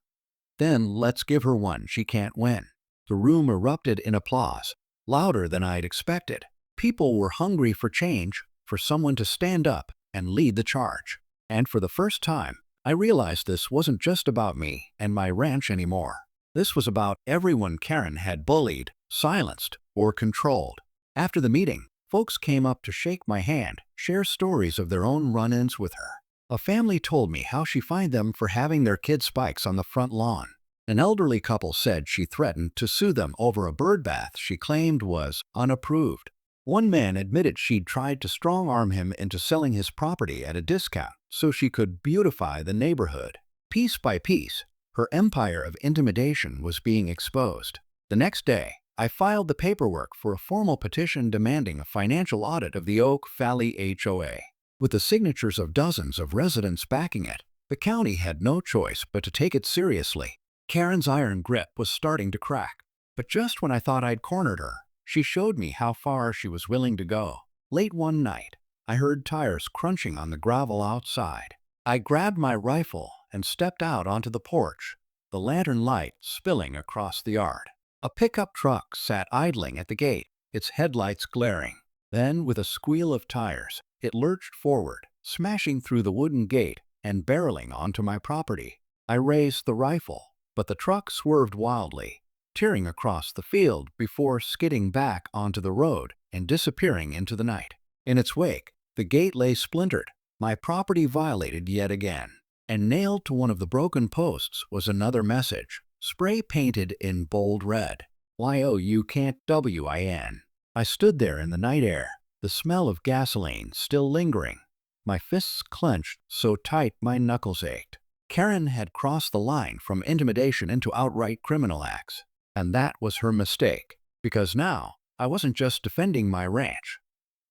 Then let's give her one she can't win." The room erupted in applause, louder than I'd expected. People were hungry for change, for someone to stand up and lead the charge. And for the first time, I realized this wasn't just about me and my ranch anymore. This was about everyone Karen had bullied, silenced, or controlled. After the meeting, folks came up to shake my hand, share stories of their own run-ins with her. A family told me how she fined them for having their kid spikes on the front lawn. An elderly couple said she threatened to sue them over a bird bath she claimed was unapproved. One man admitted she'd tried to strong-arm him into selling his property at a discount so she could beautify the neighborhood. Piece by piece, her empire of intimidation was being exposed. The next day, I filed the paperwork for a formal petition demanding a financial audit of the Oak Valley HOA. With the signatures of dozens of residents backing it, the county had no choice but to take it seriously. Karen's iron grip was starting to crack. But just when I thought I'd cornered her, she showed me how far she was willing to go. Late one night, I heard tires crunching on the gravel outside. I grabbed my rifle and stepped out onto the porch, the lantern light spilling across the yard. A pickup truck sat idling at the gate, its headlights glaring. Then, with a squeal of tires, it lurched forward, smashing through the wooden gate and barreling onto my property. I raised the rifle, but the truck swerved wildly, tearing across the field before skidding back onto the road and disappearing into the night. In its wake, the gate lay splintered, my property violated yet again. And nailed to one of the broken posts was another message, spray painted in bold red. "YO you can't WIN." I stood there in the night air, the smell of gasoline still lingering, my fists clenched so tight my knuckles ached. Karen had crossed the line from intimidation into outright criminal acts. And that was her mistake, because now I wasn't just defending my ranch.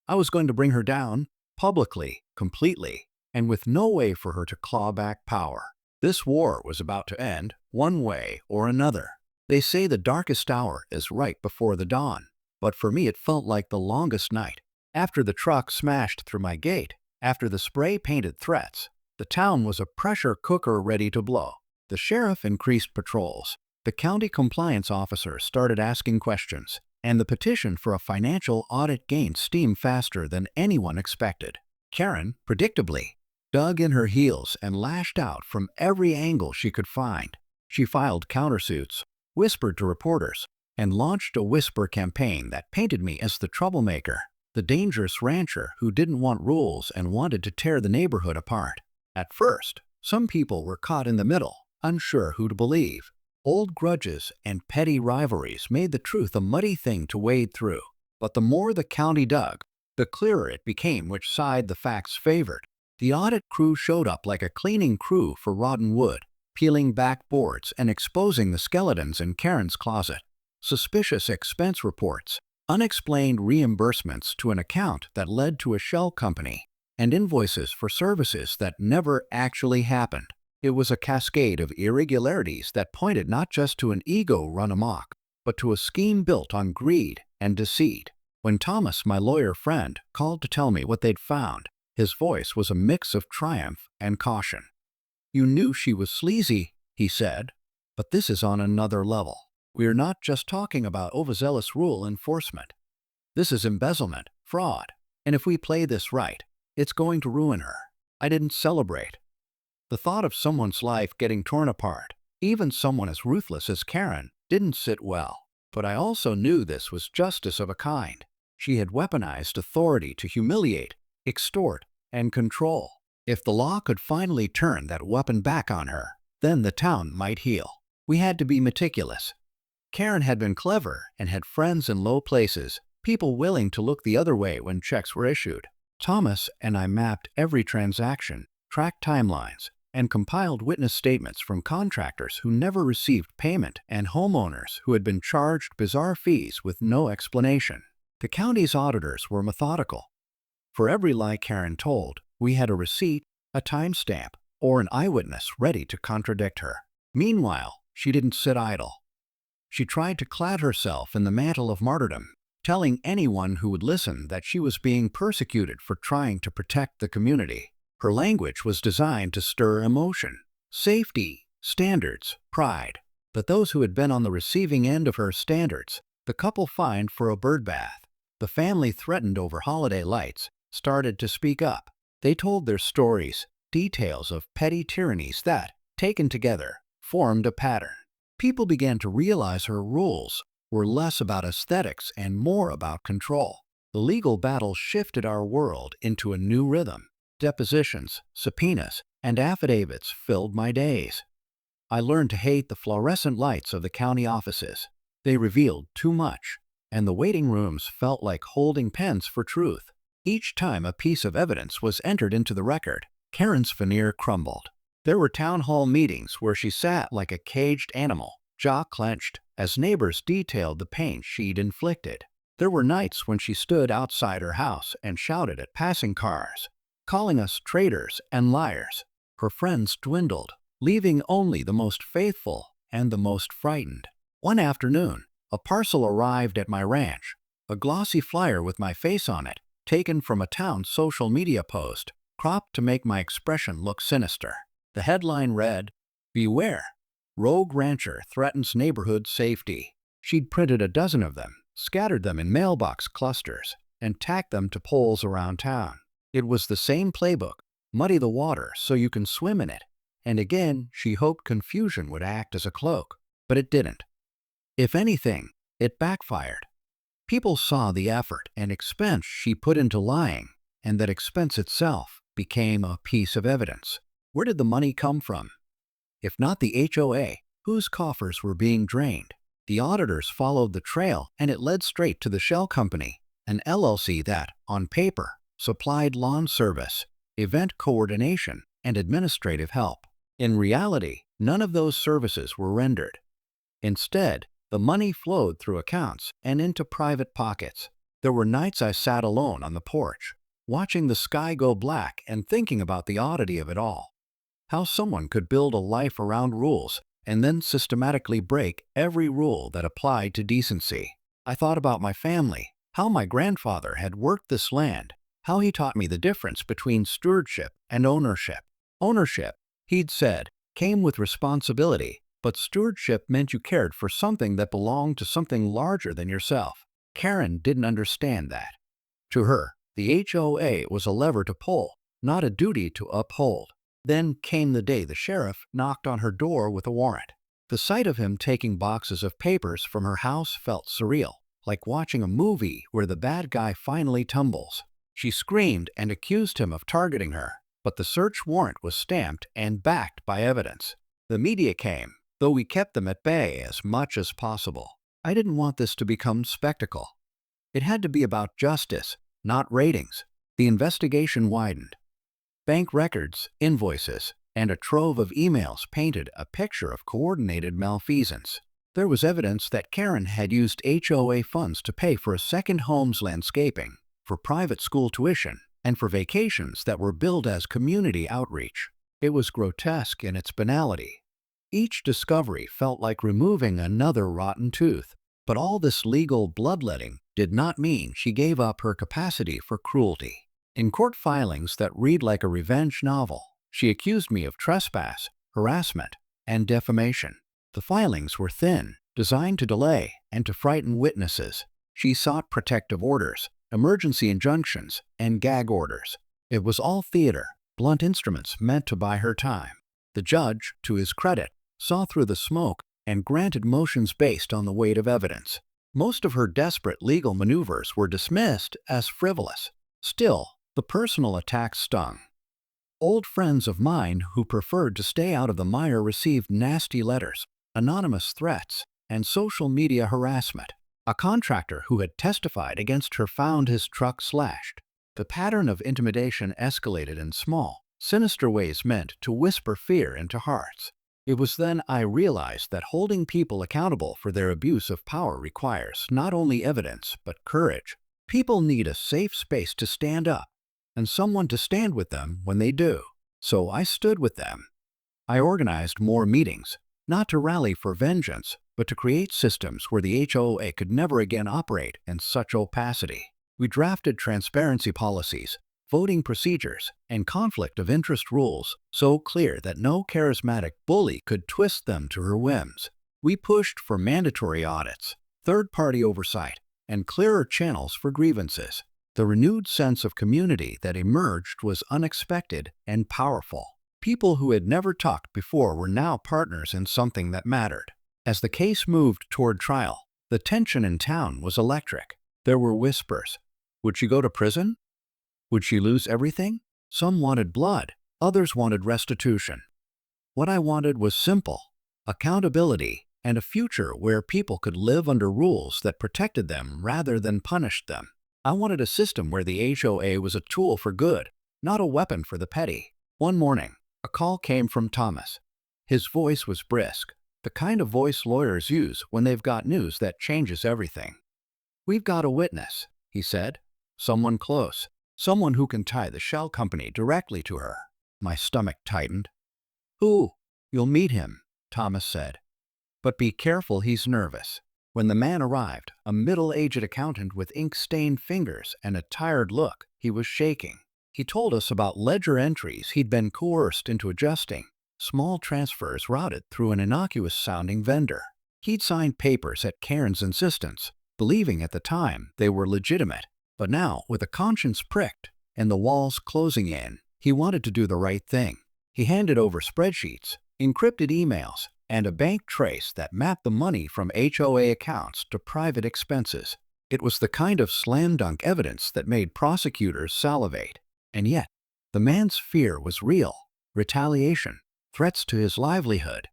I was going to bring her down, publicly, completely, and with no way for her to claw back power. This war was about to end, one way or another. They say the darkest hour is right before the dawn, but for me it felt like the longest night. After the truck smashed through my gate, after the spray-painted threats, the town was a pressure cooker ready to blow. The sheriff increased patrols, the county compliance officer started asking questions, and the petition for a financial audit gained steam faster than anyone expected. Karen, predictably, dug in her heels and lashed out from every angle she could find. She filed countersuits, whispered to reporters, and launched a whisper campaign that painted me as the troublemaker, the dangerous rancher who didn't want rules and wanted to tear the neighborhood apart. At first, some people were caught in the middle, unsure who to believe. Old grudges and petty rivalries made the truth a muddy thing to wade through. But the more the county dug, the clearer it became which side the facts favored. The audit crew showed up like a cleaning crew for rotten wood, peeling back boards and exposing the skeletons in Karen's closet. Suspicious expense reports, unexplained reimbursements to an account that led to a shell company, and invoices for services that never actually happened. It was a cascade of irregularities that pointed not just to an ego run amok, but to a scheme built on greed and deceit. When Thomas, my lawyer friend, called to tell me what they'd found, his voice was a mix of triumph and caution. "You knew she was sleazy," he said, "but this is on another level. We're not just talking about overzealous rule enforcement. This is embezzlement, fraud, and if we play this right, it's going to ruin her." I didn't celebrate. The thought of someone's life getting torn apart, even someone as ruthless as Karen, didn't sit well. But I also knew this was justice of a kind. She had weaponized authority to humiliate, extort, and control. If the law could finally turn that weapon back on her, then the town might heal. We had to be meticulous. Karen had been clever and had friends in low places, people willing to look the other way when checks were issued. Thomas and I mapped every transaction, tracked timelines, and compiled witness statements from contractors who never received payment and homeowners who had been charged bizarre fees with no explanation. The county's auditors were methodical. For every lie Karen told, we had a receipt, a timestamp, or an eyewitness ready to contradict her. Meanwhile, she didn't sit idle. She tried to clad herself in the mantle of martyrdom, telling anyone who would listen that she was being persecuted for trying to protect the community. Her language was designed to stir emotion, safety, standards, pride. But those who had been on the receiving end of her standards, the couple fined for a birdbath, the family threatened over holiday lights, started to speak up. They told their stories, details of petty tyrannies that, taken together, formed a pattern. People began to realize her rules were less about aesthetics and more about control. The legal battle shifted our world into a new rhythm. Depositions, subpoenas, and affidavits filled my days. I learned to hate the fluorescent lights of the county offices. They revealed too much, and the waiting rooms felt like holding pens for truth. Each time a piece of evidence was entered into the record, Karen's veneer crumbled. There were town hall meetings where she sat like a caged animal, jaw clenched, as neighbors detailed the pain she'd inflicted. There were nights when she stood outside her house and shouted at passing cars, calling us traitors and liars. Her friends dwindled, leaving only the most faithful and the most frightened. One afternoon, a parcel arrived at my ranch, a glossy flyer with my face on it, taken from a town social media post, cropped to make my expression look sinister. The headline read, "Beware, Rogue Rancher Threatens Neighborhood Safety." She'd printed a dozen of them, scattered them in mailbox clusters, and tacked them to poles around town. It was the same playbook: muddy the water so you can swim in it. And again, she hoped confusion would act as a cloak. But it didn't. If anything, it backfired. People saw the effort and expense she put into lying, and that expense itself became a piece of evidence. Where did the money come from? If not the HOA, whose coffers were being drained? The auditors followed the trail, and it led straight to the shell company, an LLC that, on paper, supplied lawn service, event coordination, and administrative help. In reality, none of those services were rendered. Instead, the money flowed through accounts and into private pockets. There were nights I sat alone on the porch, watching the sky go black and thinking about the oddity of it all. How someone could build a life around rules and then systematically break every rule that applied to decency. I thought about my family, how my grandfather had worked this land, how he taught me the difference between stewardship and ownership. Ownership, he'd said, came with responsibility, but stewardship meant you cared for something that belonged to something larger than yourself. Karen didn't understand that. To her, the HOA was a lever to pull, not a duty to uphold. Then came the day the sheriff knocked on her door with a warrant. The sight of him taking boxes of papers from her house felt surreal, like watching a movie where the bad guy finally tumbles. She screamed and accused him of targeting her, but the search warrant was stamped and backed by evidence. The media came, though we kept them at bay as much as possible. I didn't want this to become spectacle. It had to be about justice, not ratings. The investigation widened. Bank records, invoices, and a trove of emails painted a picture of coordinated malfeasance. There was evidence that Karen had used HOA funds to pay for a second home's landscaping, for private school tuition, and for vacations that were billed as community outreach. It was grotesque in its banality. Each discovery felt like removing another rotten tooth. But all this legal bloodletting did not mean she gave up her capacity for cruelty. In court filings that read like a revenge novel, she accused me of trespass, harassment, and defamation. The filings were thin, designed to delay and to frighten witnesses. She sought protective orders, emergency injunctions, and gag orders. It was all theater, blunt instruments meant to buy her time. The judge, to his credit, saw through the smoke and granted motions based on the weight of evidence. Most of her desperate legal maneuvers were dismissed as frivolous. Still, the personal attacks stung. Old friends of mine who preferred to stay out of the mire received nasty letters, anonymous threats, and social media harassment. A contractor who had testified against her found his truck slashed. The pattern of intimidation escalated in small, sinister ways meant to whisper fear into hearts. It was then I realized that holding people accountable for their abuse of power requires not only evidence but courage. People need a safe space to stand up, and someone to stand with them when they do. So I stood with them. I organized more meetings, not to rally for vengeance, but to create systems where the HOA could never again operate in such opacity. We drafted transparency policies, voting procedures, and conflict of interest rules so clear that no charismatic bully could twist them to her whims. We pushed for mandatory audits, third-party oversight, and clearer channels for grievances. The renewed sense of community that emerged was unexpected and powerful. People who had never talked before were now partners in something that mattered. As the case moved toward trial, the tension in town was electric. There were whispers. Would she go to prison? Would she lose everything? Some wanted blood, others wanted restitution. What I wanted was simple: accountability and a future where people could live under rules that protected them rather than punished them. I wanted a system where the HOA was a tool for good, not a weapon for the petty. One morning, a call came from Thomas. His voice was brisk, the kind of voice lawyers use when they've got news that changes everything. "We've got a witness," he said. "Someone close. Someone who can tie the shell company directly to her." My stomach tightened. "Who?" "You'll meet him," Thomas said. "But be careful, he's nervous. When the man arrived, a middle-aged accountant with ink-stained fingers and a tired look, he was shaking. He told us about ledger entries he'd been coerced into adjusting, small transfers routed through an innocuous-sounding vendor. He'd signed papers at Karen's insistence, believing at the time they were legitimate. But now, with a conscience pricked and the walls closing in, he wanted to do the right thing. He handed over spreadsheets, encrypted emails, and a bank trace that mapped the money from HOA accounts to private expenses. It was the kind of slam-dunk evidence that made prosecutors salivate. And yet, the man's fear was real. Retaliation, threats to his livelihood,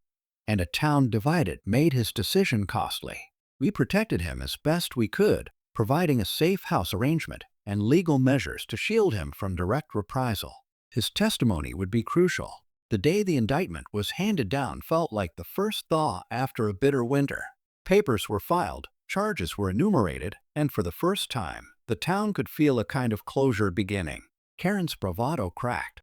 and a town divided made his decision costly. We protected him as best we could, providing a safe house arrangement and legal measures to shield him from direct reprisal. His testimony would be crucial. The day the indictment was handed down felt like the first thaw after a bitter winter. Papers were filed, charges were enumerated, and for the first time, the town could feel a kind of closure beginning. Karen's bravado cracked.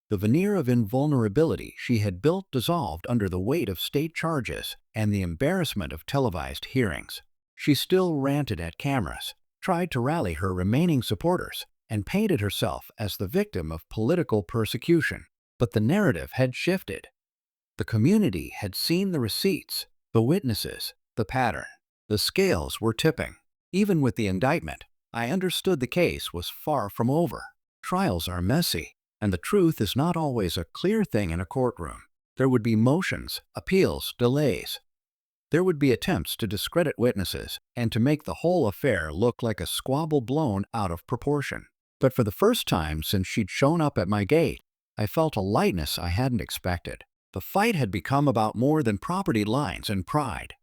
The veneer of invulnerability she had built dissolved under the weight of state charges and the embarrassment of televised hearings. She still ranted at cameras, tried to rally her remaining supporters, and painted herself as the victim of political persecution. But the narrative had shifted. The community had seen the receipts, the witnesses, the pattern. The scales were tipping. Even with the indictment, I understood the case was far from over. Trials are messy, and the truth is not always a clear thing in a courtroom. There would be motions, appeals, delays. There would be attempts to discredit witnesses and to make the whole affair look like a squabble blown out of proportion. But for the first time since she'd shown up at my gate, I felt a lightness I hadn't expected. The fight had become about more than property lines and pride.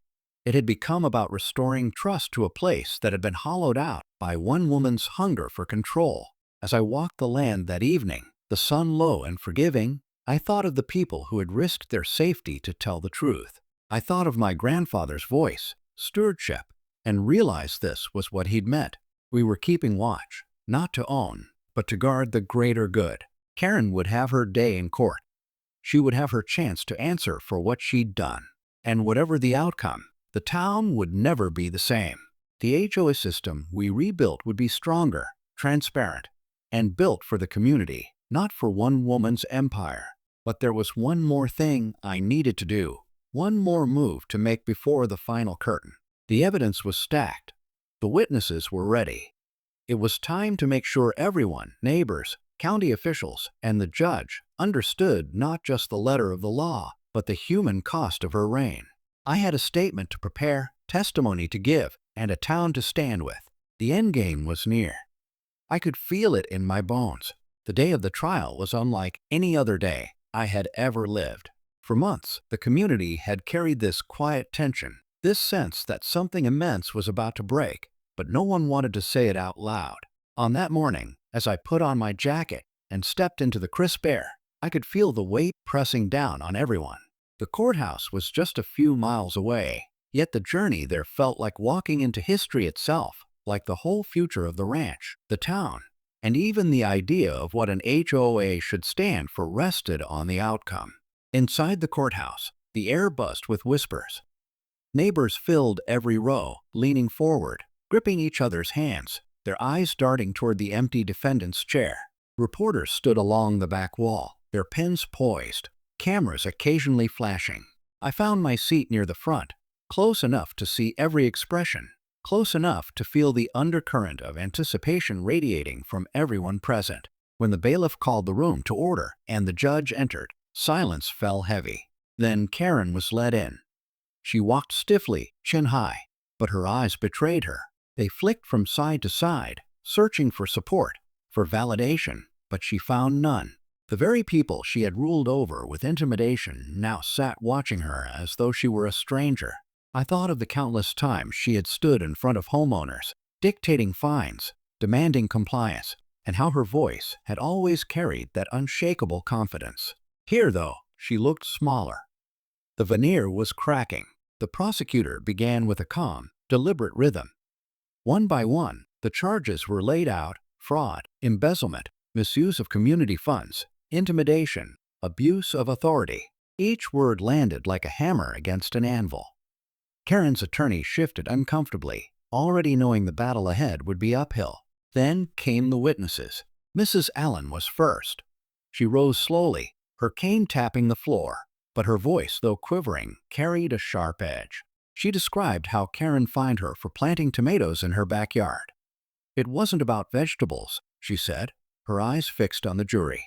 It had become about restoring trust to a place that had been hollowed out by one woman's hunger for control. As I walked the land that evening, the sun low and forgiving, I thought of the people who had risked their safety to tell the truth. I thought of my grandfather's voice, stewardship, and realized this was what he'd meant. We were keeping watch, not to own, but to guard the greater good. Karen would have her day in court. She would have her chance to answer for what she'd done. And whatever the outcome, the town would never be the same. The HOA system we rebuilt would be stronger, transparent, and built for the community, not for one woman's empire. But there was one more thing I needed to do, one more move to make before the final curtain. The evidence was stacked. The witnesses were ready. It was time to make sure everyone, neighbors, county officials, and the judge understood not just the letter of the law, but the human cost of her reign. I had a statement to prepare, testimony to give, and a town to stand with. The endgame was near. I could feel it in my bones. The day of the trial was unlike any other day I had ever lived. For months, the community had carried this quiet tension, this sense that something immense was about to break, but no one wanted to say it out loud. On that morning, as I put on my jacket and stepped into the crisp air, I could feel the weight pressing down on everyone. The courthouse was just a few miles away, yet the journey there felt like walking into history itself, like the whole future of the ranch, the town, and even the idea of what an HOA should stand for rested on the outcome. Inside the courthouse, the air buzzed with whispers. Neighbors filled every row, leaning forward, gripping each other's hands, their eyes darting toward the empty defendant's chair. Reporters stood along the back wall, their pens poised, cameras occasionally flashing. I found my seat near the front, close enough to see every expression, close enough to feel the undercurrent of anticipation radiating from everyone present. When the bailiff called the room to order and the judge entered, silence fell heavy. Then Karen was led in. She walked stiffly, chin high, but her eyes betrayed her. They flicked from side to side, searching for support, for validation, but she found none. The very people she had ruled over with intimidation now sat watching her as though she were a stranger. I thought of the countless times she had stood in front of homeowners, dictating fines, demanding compliance, and how her voice had always carried that unshakable confidence. Here, though, she looked smaller. The veneer was cracking. The prosecutor began with a calm, deliberate rhythm. One by one, the charges were laid out: fraud, embezzlement, misuse of community funds, intimidation, abuse of authority. Each word landed like a hammer against an anvil. Karen's attorney shifted uncomfortably, already knowing the battle ahead would be uphill. Then came the witnesses. Mrs. Allen was first. She rose slowly, her cane tapping the floor, but her voice, though quivering, carried a sharp edge. She described how Karen fined her for planting tomatoes in her backyard. It wasn't about vegetables, she said, her eyes fixed on the jury.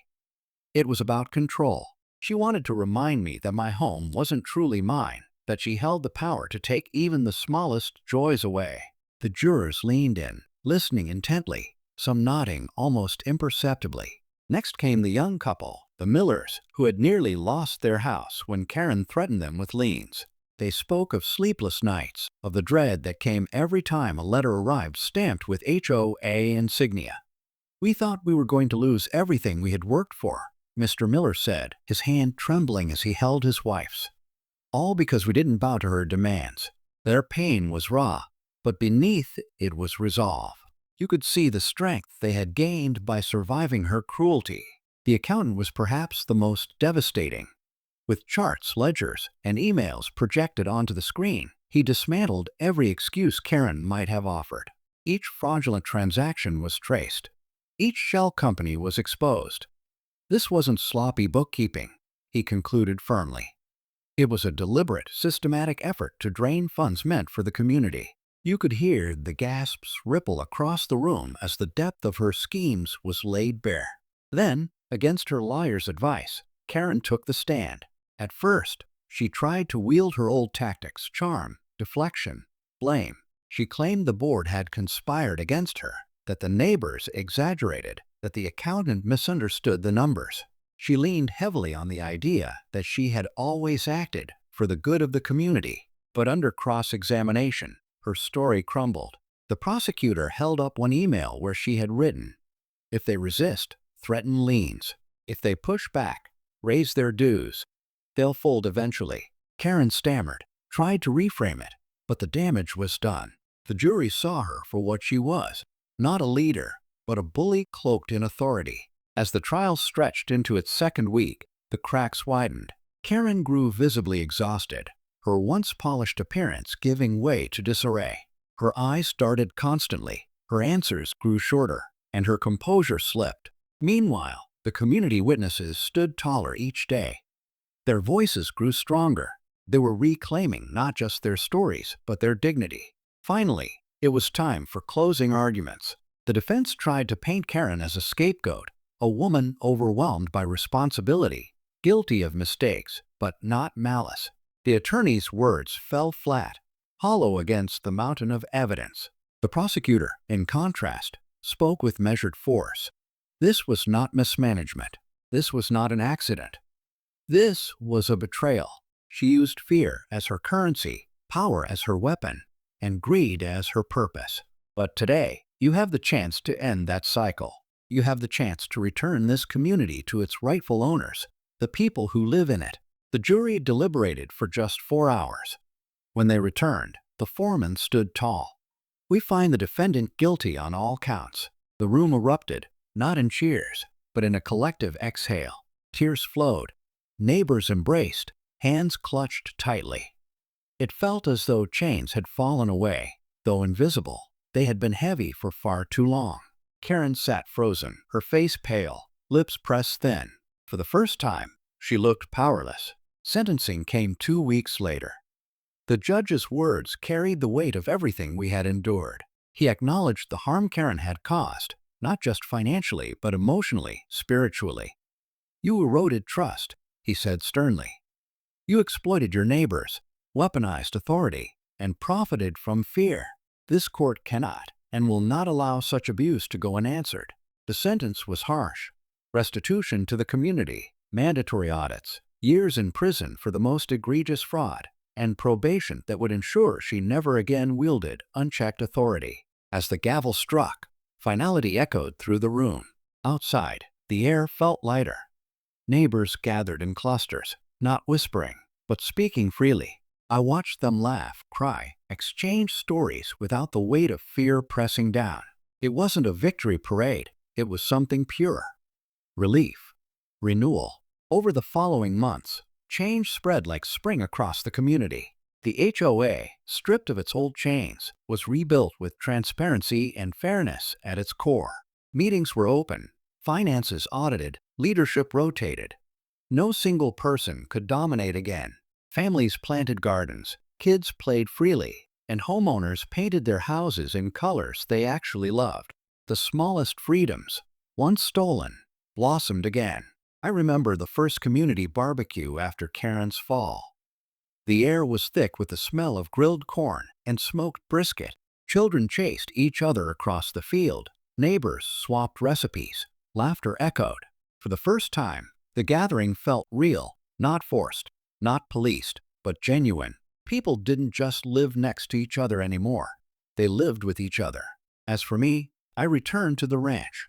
It was about control. She wanted to remind me that my home wasn't truly mine, that she held the power to take even the smallest joys away. The jurors leaned in, listening intently, some nodding almost imperceptibly. Next came the young couple, the Millers, who had nearly lost their house when Karen threatened them with liens. They spoke of sleepless nights, of the dread that came every time a letter arrived stamped with HOA insignia. "We thought we were going to lose everything we had worked for," Mr. Miller said, his hand trembling as he held his wife's. "All because we didn't bow to her demands." Their pain was raw, but beneath it was resolve. You could see the strength they had gained by surviving her cruelty. The accountant was perhaps the most devastating. With charts, ledgers, and emails projected onto the screen, he dismantled every excuse Karen might have offered. Each fraudulent transaction was traced. Each shell company was exposed. This wasn't sloppy bookkeeping, he concluded firmly. It was a deliberate, systematic effort to drain funds meant for the community. You could hear the gasps ripple across the room as the depth of her schemes was laid bare. Then, against her lawyer's advice, Karen took the stand. At first, she tried to wield her old tactics: charm, deflection, blame. She claimed the board had conspired against her, that the neighbors exaggerated, that the accountant misunderstood the numbers. She leaned heavily on the idea that she had always acted for the good of the community. But under cross-examination, her story crumbled. The prosecutor held up one email where she had written, "If they resist, threaten liens. If they push back, raise their dues. They'll fold eventually." Karen stammered, tried to reframe it, but the damage was done. The jury saw her for what she was, not a leader, but a bully cloaked in authority. As the trial stretched into its second week, the cracks widened. Karen grew visibly exhausted, her once polished appearance giving way to disarray. Her eyes darted constantly, her answers grew shorter, and her composure slipped. Meanwhile, the community witnesses stood taller each day. Their voices grew stronger. They were reclaiming not just their stories, but their dignity. Finally, it was time for closing arguments. The defense tried to paint Karen as a scapegoat, a woman overwhelmed by responsibility, guilty of mistakes, but not malice. The attorney's words fell flat, hollow against the mountain of evidence. The prosecutor, in contrast, spoke with measured force. This was not mismanagement. This was not an accident. This was a betrayal. She used fear as her currency, power as her weapon, and greed as her purpose. But today, you have the chance to end that cycle. You have the chance to return this community to its rightful owners, the people who live in it. The jury deliberated for just 4 hours. When they returned, the foreman stood tall. "We find the defendant guilty on all counts." The room erupted, not in cheers, but in a collective exhale. Tears flowed. Neighbors embraced, hands clutched tightly. It felt as though chains had fallen away. Though invisible, they had been heavy for far too long. Karen sat frozen, her face pale, lips pressed thin. For the first time, she looked powerless. Sentencing came 2 weeks later. The judge's words carried the weight of everything we had endured. He acknowledged the harm Karen had caused, not just financially, but emotionally, spiritually. "You eroded trust," he said sternly. "You exploited your neighbors, weaponized authority, and profited from fear. This court cannot and will not allow such abuse to go unanswered." The sentence was harsh. Restitution to the community, mandatory audits, years in prison for the most egregious fraud, and probation that would ensure she never again wielded unchecked authority. As the gavel struck, finality echoed through the room. Outside, the air felt lighter. Neighbors gathered in clusters, not whispering, but speaking freely. I watched them laugh, cry, exchange stories without the weight of fear pressing down. It wasn't a victory parade, it was something pure. Relief. Renewal. Over the following months, change spread like spring across the community. The HOA, stripped of its old chains, was rebuilt with transparency and fairness at its core. Meetings were open, finances audited, leadership rotated. No single person could dominate again. Families planted gardens, kids played freely, and homeowners painted their houses in colors they actually loved. The smallest freedoms, once stolen, blossomed again. I remember the first community barbecue after Karen's fall. The air was thick with the smell of grilled corn and smoked brisket. Children chased each other across the field. Neighbors swapped recipes. Laughter echoed. For the first time, the gathering felt real, not forced, not policed, but genuine. People didn't just live next to each other anymore. They lived with each other. As for me, I returned to the ranch.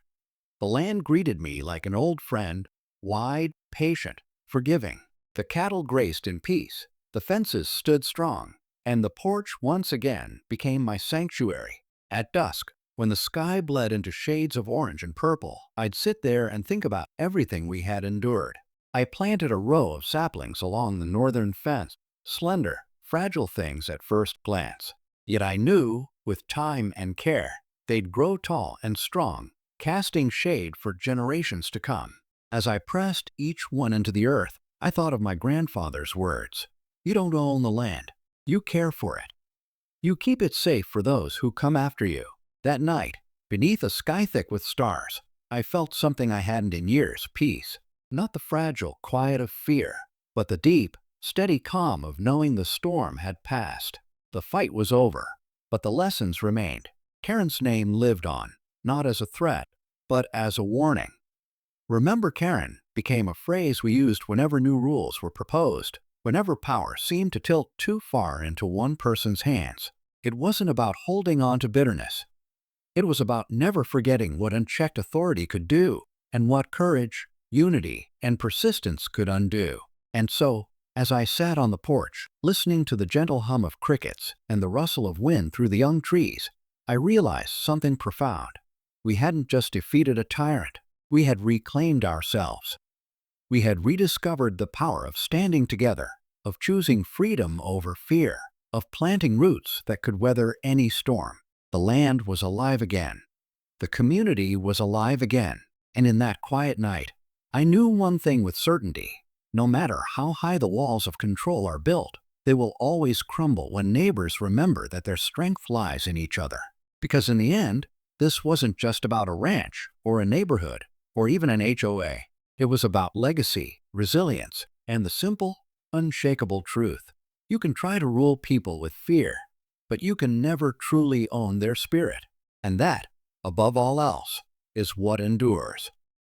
The land greeted me like an old friend, wide, patient, forgiving. The cattle grazed in peace. The fences stood strong, and the porch once again became my sanctuary. At dusk, when the sky bled into shades of orange and purple, I'd sit there and think about everything we had endured. I planted a row of saplings along the northern fence, slender, fragile things at first glance. Yet I knew, with time and care, they'd grow tall and strong, casting shade for generations to come. As I pressed each one into the earth, I thought of my grandfather's words. You don't own the land. You care for it. You keep it safe for those who come after you. That night, beneath a sky thick with stars, I felt something I hadn't in years, peace. Not the fragile quiet of fear, but the deep, steady calm of knowing the storm had passed. The fight was over, but the lessons remained. Karen's name lived on, not as a threat, but as a warning. Remember Karen became a phrase we used whenever new rules were proposed. Whenever power seemed to tilt too far into one person's hands. It wasn't about holding on to bitterness. It was about never forgetting what unchecked authority could do and what courage, unity, and persistence could undo. And so, as I sat on the porch, listening to the gentle hum of crickets and the rustle of wind through the young trees, I realized something profound. We hadn't just defeated a tyrant. We had reclaimed ourselves. We had rediscovered the power of standing together, of choosing freedom over fear, of planting roots that could weather any storm. The land was alive again. The community was alive again. And in that quiet night, I knew one thing with certainty. No matter how high the walls of control are built, they will always crumble when neighbors remember that their strength lies in each other. Because in the end, this wasn't just about a ranch or a neighborhood or even an HOA. It was about legacy, resilience, and the simple, unshakable truth. You can try to rule people with fear, but you can never truly own their spirit. And that, above all else, is what endures.